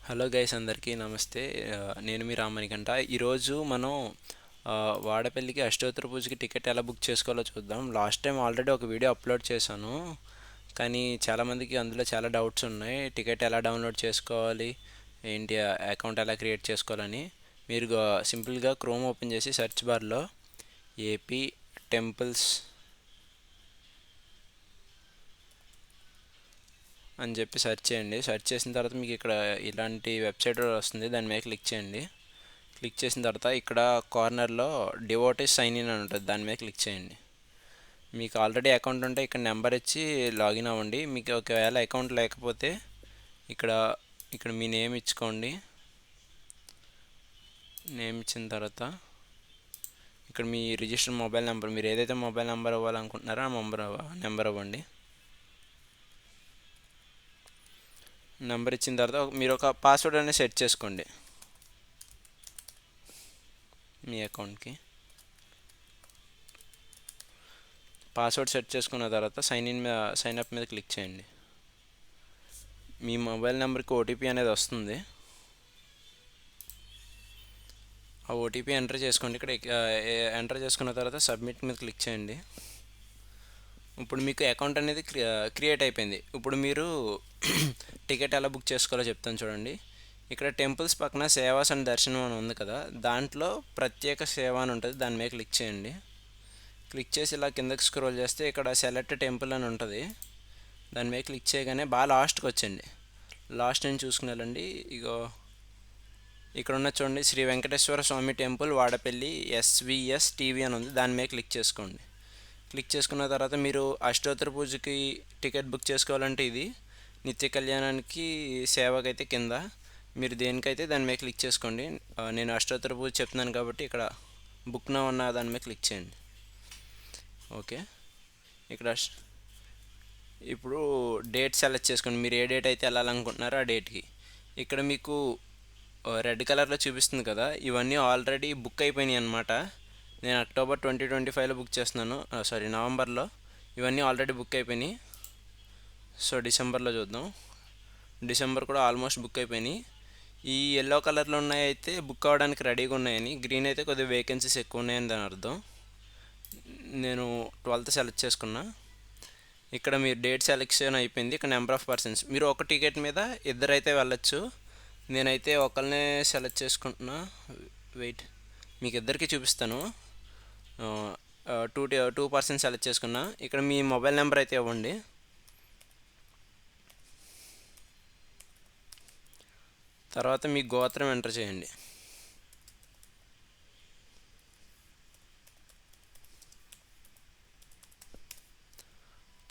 Hello guys, అందరికీ నమస్తే. నేను మీ రామణికంట. ఈరోజు మనం వాడపల్లికి అష్టోత్తర పూజకి టికెట్ ఎలా బుక్ చేసుకోవాలో చూద్దాం. లాస్ట్ టైం ఆల్రెడీ ఒక వీడియో అప్లోడ్ చేశాను, కానీ చాలామందికి అందులో చాలా డౌట్స్ ఉన్నాయి. టికెట్ ఎలా డౌన్లోడ్ చేసుకోవాలి, ఏంటి, అకౌంట్ ఎలా క్రియేట్ చేసుకోవాలని. మీరు సింపుల్గా క్రోమ్ ఓపెన్ చేసి సెర్చ్ బార్లో ఏపీ టెంపుల్స్ అని చెప్పి సెర్చ్ చేయండి. సెర్చ్ చేసిన తర్వాత మీకు ఇక్కడ ఇలాంటి వెబ్సైట్ వస్తుంది, దాని మీద క్లిక్ చేయండి. క్లిక్ చేసిన తర్వాత ఇక్కడ కార్నర్లో డివోటీస్ సైన్ ఇన్ అని ఉంటుంది, దాని మీద క్లిక్ చేయండి. మీకు ఆల్రెడీ అకౌంట్ ఉంటే ఇక్కడ నెంబర్ ఇచ్చి లాగిన్ అవ్వండి. మీకు ఒకవేళ అకౌంట్ లేకపోతే ఇక్కడ ఇక్కడ మీ నేమ్ ఇచ్చుకోండి. నేమ్ ఇచ్చిన తర్వాత ఇక్కడ మీ రిజిస్టర్ మొబైల్ నెంబర్, మీరు ఏదైతే మొబైల్ నెంబర్ ఇవ్వాలనుకుంటున్నారో ఆ నెంబర్ ఇవ్వండి. నెంబర్ ఇచ్చిన తర్వాత మీరు ఒక పాస్వర్డ్ అనేది సెట్ చేసుకోండి మీ అకౌంట్కి. పాస్వర్డ్ సెట్ చేసుకున్న తర్వాత సైన్ అప్ మీద క్లిక్ చేయండి. మీ మొబైల్ నెంబర్కి ఓటీపీ అనేది వస్తుంది. ఆ ఓటీపీ ఎంటర్ చేసుకోండి. ఇక్కడ ఎంటర్ చేసుకున్న తర్వాత సబ్మిట్ మీద క్లిక్ చేయండి. ఇప్పుడు మీకు అకౌంట్ అనేది క్రియేట్ అయిపోయింది. ఇప్పుడు మీరు టికెట్ ఎలా బుక్ చేసుకోవాలో చెప్తాను చూడండి. ఇక్కడ టెంపుల్స్ పక్కన సేవాస్ అండ్ దర్శనం అని ఉంది కదా, దాంట్లో ప్రత్యేక సేవ అని ఉంటుంది, దాని మీద క్లిక్ చేయండి. క్లిక్ చేసి ఇలా కిందకి స్క్రోల్ చేస్తే ఇక్కడ సెలెక్ట్ టెంపుల్ అని ఉంటుంది, దాని మీద క్లిక్ చేయగానే బాగా లాస్ట్కి వచ్చండి. లాస్ట్ నేను చూసుకుని వెళ్ళండి. ఇగో ఇక్కడ ఉన్న చూడండి, శ్రీ వెంకటేశ్వర స్వామి టెంపుల్ వాడపల్లి ఎస్విఎస్ టీవీ అని ఉంది, దాని మీద క్లిక్ చేసుకోండి. క్లిక్ చేసుకున్న తర్వాత మీరు అష్టోత్తర పూజకి టికెట్ బుక్ చేసుకోవాలంటే ఇది, నిత్య కళ్యాణానికి సేవకైతే కింద, మీరు దేనికైతే దాని మీద క్లిక్ చేసుకోండి. నేను అష్టోత్తర పూజ చెప్తున్నాను కాబట్టి ఇక్కడ బుక్ నా ఉన్న దాని మీద క్లిక్ చేయండి. ఓకే, ఇక్కడ ఇప్పుడు డేట్ సెలెక్ట్ చేసుకోండి. మీరు ఏ డేట్ అయితే వెళ్ళాలనుకుంటున్నారో ఆ డేట్కి. ఇక్కడ మీకు రెడ్ కలర్లో చూపిస్తుంది కదా, ఇవన్నీ ఆల్రెడీ బుక్ అయిపోయినాయి అనమాట. నేను అక్టోబర్ 2025లో బుక్ చేస్తున్నాను, నవంబర్లో. ఇవన్నీ ఆల్రెడీ బుక్ అయిపోయినాయి. సో డిసెంబర్లో చూద్దాం. డిసెంబర్ కూడా ఆల్మోస్ట్ బుక్ అయిపోయినాయి. ఈ ఎల్లో కలర్లో ఉన్నాయి అయితే బుక్ అవ్వడానికి రెడీగా ఉన్నాయని, గ్రీన్ అయితే కొద్దిగా వేకెన్సీస్ ఎక్కువ ఉన్నాయని దాని అర్థం. నేను 12th సెలెక్ట్ చేసుకున్నా. ఇక్కడ మీరు డేట్ సెలెక్షన్ అయిపోయింది. ఇక్కడ నెంబర్ ఆఫ్ పర్సన్స్, మీరు ఒక టికెట్ మీద ఇద్దరైతే వెళ్ళొచ్చు. నేనైతే ఒకరినే సెలెక్ట్ చేసుకుంటున్నా. వెయిట్, మీకు ఇద్దరికి చూపిస్తాను. టూ పర్సన్స్ సెలెక్ట్ చేసుకున్నా. ఇక్కడ మీ మొబైల్ నెంబర్ అయితే ఇవ్వండి. తర్వాత మీ గోత్రం ఎంటర్ చేయండి.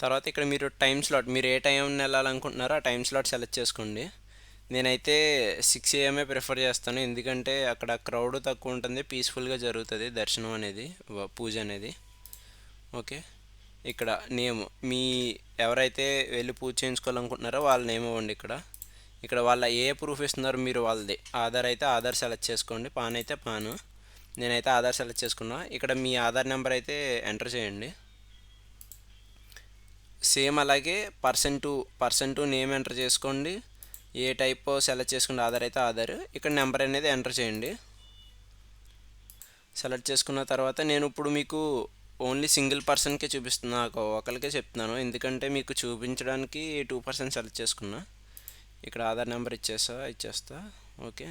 తర్వాత ఇక్కడ మీరు టైం స్లాట్, మీరు ఏ టైం వెళ్ళాలనుకుంటున్నారో ఆ టైం స్లాట్ సెలెక్ట్ చేసుకోండి. నేనైతే 6 AM ప్రిఫర్ చేస్తాను, ఎందుకంటే అక్కడ క్రౌడ్ తక్కువ ఉంటుంది, పీస్ఫుల్గా జరుగుతుంది దర్శనం అనేది, పూజ అనేది. ఓకే, ఇక్కడ నేమ్, మీ ఎవరైతే వెళ్ళి పూజ చేయించుకోవాలనుకుంటున్నారో వాళ్ళ నేమ్ ఇవ్వండి. ఇక్కడ వాళ్ళ ఏ ప్రూఫ్ ఇస్తున్నారో మీరు వాళ్ళది. ఆధార్ అయితే ఆధార్ సెలెక్ట్ చేసుకోండి, పాన్ అయితే పాన్. నేనైతే ఆధార్ సెలెక్ట్ చేసుకున్నా. ఇక్కడ మీ ఆధార్ నెంబర్ అయితే ఎంటర్ చేయండి. సేమ్ అలాగే పర్సన్ టు నేమ్ ఎంటర్ చేసుకోండి. ఏ టైప్ సెలెక్ట్ చేసుకోండి, ఆధార్ అయితే ఆధార్. ఇక్కడ నెంబర్ అనేది ఎంటర్ చేయండి. సెలెక్ట్ చేసుకున్న తర్వాత నేను ఇప్పుడు మీకు ఓన్లీ సింగిల్ పర్సన్కే చూపిస్తున్నా, ఒకరికే చెప్తున్నాను, ఎందుకంటే మీకు చూపించడానికి 2 పర్సన్ సెలెక్ట్ చేసుకున్నా. ఇక్కడ ఆధార్ నెంబర్ ఇచ్చేస్తా. ఓకే,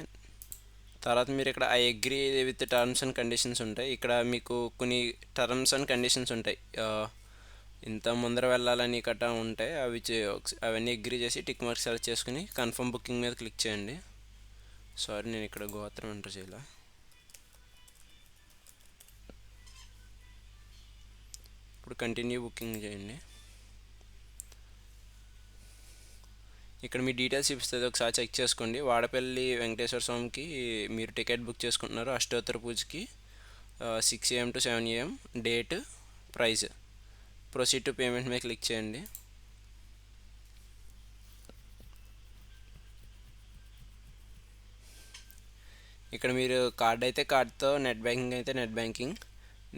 తర్వాత మీరు ఇక్కడ I agree with terms and conditions ఉంటాయి. ఇక్కడ మీకు కొన్ని టర్మ్స్ అండ్ కండిషన్స్ ఉంటాయి, ఇంత ముందర వెళ్ళాలని కట్టా ఉంటాయి. అవన్నీ అగ్రీ చేసి టిక్ మార్క్ సెలెక్ట్ చేసుకుని కన్ఫర్మ్ బుకింగ్ మీద క్లిక్ చేయండి. నేను ఇక్కడ గోత్రం ఎంటర్ చేయాల. ఇప్పుడు కంటిన్యూ బుకింగ్ చేయండి. ఇక్కడ మీ డీటెయిల్స్ చూపిస్తుంది, ఒకసారి చెక్ చేసుకోండి. వాడపల్లి వెంకటేశ్వర స్వామికి మీరు టికెట్ బుక్ చేసుకుంటున్నారు అష్టోత్తర పూజకి, 6 AM to 7 AM, date, price. Proceed to payment మీద క్లిక్ చేయండి. ఇక్కడ మీరు కార్డ్ అయితే కార్డ్తో, నెట్ బ్యాంకింగ్ అయితే నెట్ బ్యాంకింగ్.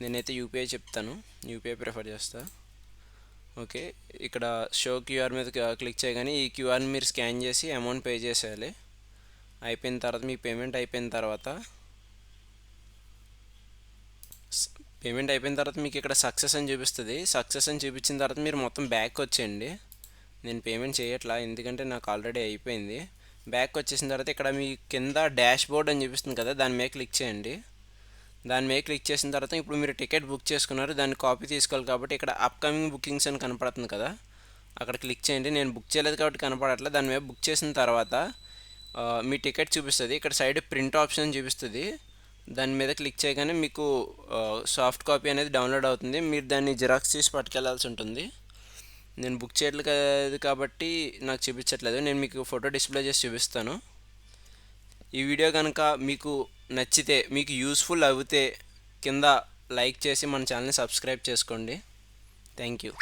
నేనైతే యూపీఐ చెప్తాను, యూపీఐ ప్రిఫర్ చేస్తా. ఓకే, ఇక్కడ షో క్యూఆర్ మీద క్లిక్ చేయగానే ఈ క్యూఆర్ని మీరు స్కాన్ చేసి అమౌంట్ పే చేసేయాలి. అయిపోయిన తర్వాత మీ పేమెంట్ అయిపోయిన తర్వాత మీకు ఇక్కడ సక్సెస్ అని చూపిస్తుంది. సక్సెస్ అని చూపించిన తర్వాత మీరు మొత్తం బ్యాక్ వచ్చేయండి. నేను పేమెంట్ చేయట్లా ఎందుకంటే నాకు ఆల్రెడీ అయిపోయింది. బ్యాక్ వచ్చేసిన తర్వాత ఇక్కడ మీ కింద డాష్ బోర్డ్ అని చూపిస్తుంది కదా, దాని మీద క్లిక్ చేయండి. దాని మీద క్లిక్ చేసిన తర్వాత ఇప్పుడు మీరు టికెట్ బుక్ చేసుకున్నారు, దాన్ని కాపీ తీసుకోవాలి కాబట్టి ఇక్కడ అప్కమింగ్ బుకింగ్స్ అని కనపడుతుంది కదా, అక్కడ క్లిక్ చేయండి. నేను బుక్ చేయలేదు కాబట్టి కనపడట్లేదు. దాని మీద బుక్ చేసిన తర్వాత మీ టికెట్ చూపిస్తుంది. ఇక్కడ సైడ్ ప్రింట్ ఆప్షన్ చూపిస్తుంది. దాని మీద క్లిక్ చేయగానే మీకు సాఫ్ట్ కాపీ అనేది డౌన్లోడ్ అవుతుంది. మీరు దాన్ని జిరాక్స్ తీసి పట్టుకెళ్లాల్సి ఉంటుంది. నేను బుక్ చేయట్లేదు కాబట్టి నాకు చూపించట్లేదు. నేను మీకు ఫోటో డిస్ప్లే చేసి చూపిస్తాను. ఈ వీడియో కనుక మీకు నచ్చితే, మీకు యూస్ఫుల్ అవుతే కింద లైక్ చేసి మన ఛానల్ని సబ్స్క్రైబ్ చేసుకోండి. Thank you.